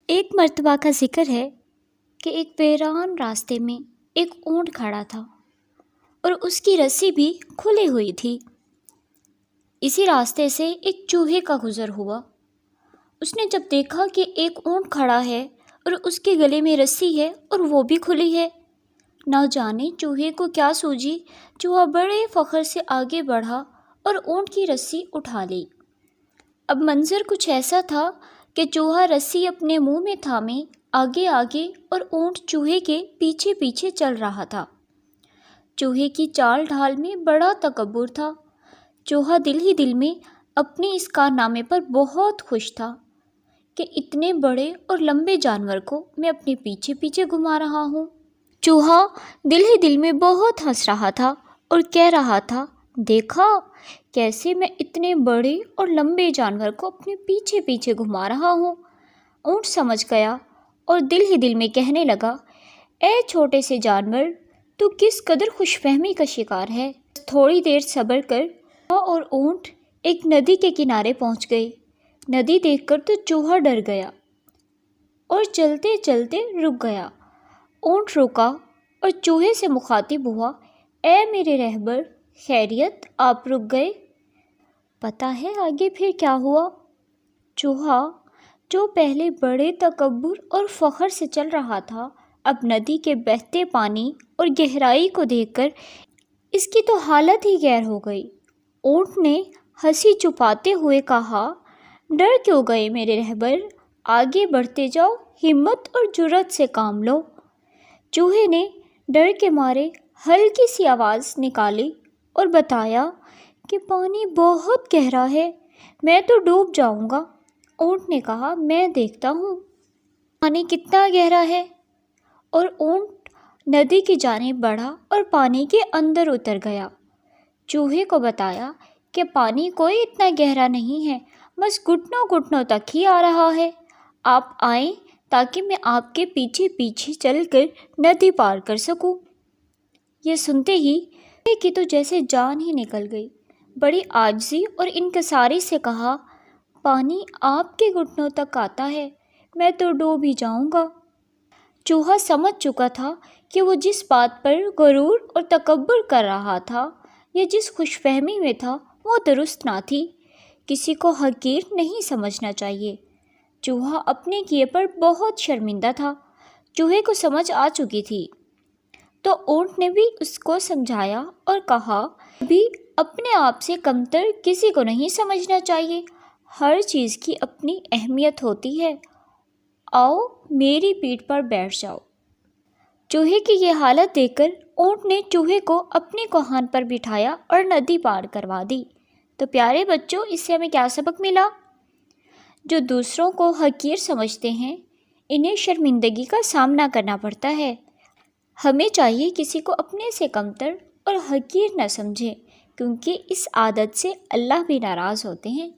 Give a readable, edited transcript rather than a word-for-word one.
ایک مرتبہ کا ذکر ہے کہ ایک ویران راستے میں ایک اونٹ کھڑا تھا اور اس کی رسی بھی کھلی ہوئی تھی۔ اسی راستے سے ایک چوہے کا گزر ہوا۔ اس نے جب دیکھا کہ ایک اونٹ کھڑا ہے اور اس کے گلے میں رسی ہے اور وہ بھی کھلی ہے، نہ جانے چوہے کو کیا سوجی، چوہا بڑے فخر سے آگے بڑھا اور اونٹ کی رسی اٹھا لی۔ اب منظر کچھ ایسا تھا کہ چوہا رسی اپنے منہ میں تھامے آگے آگے اور اونٹ چوہے کے پیچھے پیچھے چل رہا تھا۔ چوہے کی چال ڈھال میں بڑا تکبر تھا۔ چوہا دل ہی دل میں اپنے اس کارنامے پر بہت خوش تھا کہ اتنے بڑے اور لمبے جانور کو میں اپنے پیچھے پیچھے گھما رہا ہوں۔ چوہا دل ہی دل میں بہت ہنس رہا تھا اور کہہ رہا تھا، دیکھا کیسے میں اتنے بڑے اور لمبے جانور کو اپنے پیچھے پیچھے گھما رہا ہوں۔ اونٹ سمجھ گیا اور دل ہی دل میں کہنے لگا، اے چھوٹے سے جانور، تو کس قدر خوش فہمی کا شکار ہے۔ تھوڑی دیر صبر کر۔ چوہا اور اونٹ ایک ندی کے کنارے پہنچ گئے۔ ندی دیکھ کر تو چوہا ڈر گیا اور چلتے چلتے رک گیا۔ اونٹ رکا اور چوہے سے مخاطب ہوا، اے میرے رہبر، خیریت، آپ رک گئے؟ پتہ ہے آگے پھر کیا ہوا؟ چوہا جو پہلے بڑے تکبر اور فخر سے چل رہا تھا، اب ندی کے بہتے پانی اور گہرائی کو دیکھ کر اس کی تو حالت ہی غیر ہو گئی۔ اونٹ نے ہنسی چھپاتے ہوئے کہا، ڈر کیوں گئے میرے رہبر؟ آگے بڑھتے جاؤ، ہمت اور جرأت سے کام لو۔ چوہے نے ڈر کے مارے ہلکی سی آواز نکالی اور بتایا کہ پانی بہت گہرا ہے، میں تو ڈوب جاؤں گا۔ اونٹ نے کہا، میں دیکھتا ہوں پانی کتنا گہرا ہے، اور اونٹ ندی کی جانب بڑھا اور پانی کے اندر اتر گیا۔ چوہے کو بتایا کہ پانی کوئی اتنا گہرا نہیں ہے، بس گھٹنوں گھٹنوں تک ہی آ رہا ہے، آپ آئیں تاکہ میں آپ کے پیچھے پیچھے چل کر ندی پار کر سکوں۔ یہ سنتے ہی چوہے کی تو جیسے جان ہی نکل گئی، بڑی عاجزی اور انکساری سے کہا، پانی آپ کے گھٹنوں تک آتا ہے، میں تو ڈوب ہی جاؤں گا۔ چوہا سمجھ چکا تھا کہ وہ جس بات پر غرور اور تکبر کر رہا تھا یا جس خوش فہمی میں تھا وہ درست نہ تھی۔ کسی کو حقیر نہیں سمجھنا چاہیے۔ چوہا اپنے کیے پر بہت شرمندہ تھا۔ چوہے کو سمجھ آ چکی تھی تو اونٹ نے بھی اس کو سمجھایا اور کہا، بھی اپنے آپ سے کمتر کسی کو نہیں سمجھنا چاہیے، ہر چیز کی اپنی اہمیت ہوتی ہے، آؤ میری پیٹھ پر بیٹھ جاؤ۔ چوہے کی یہ حالت دیکھ کر اونٹ نے چوہے کو اپنے کوہان پر بٹھایا اور ندی پار کروا دی۔ تو پیارے بچوں، اس سے ہمیں کیا سبق ملا؟ جو دوسروں کو حقیر سمجھتے ہیں، انہیں شرمندگی کا سامنا کرنا پڑتا ہے۔ ہمیں چاہیے کسی کو اپنے سے کمتر اور حقیر نہ سمجھیں، کیونکہ اس عادت سے اللہ بھی ناراض ہوتے ہیں۔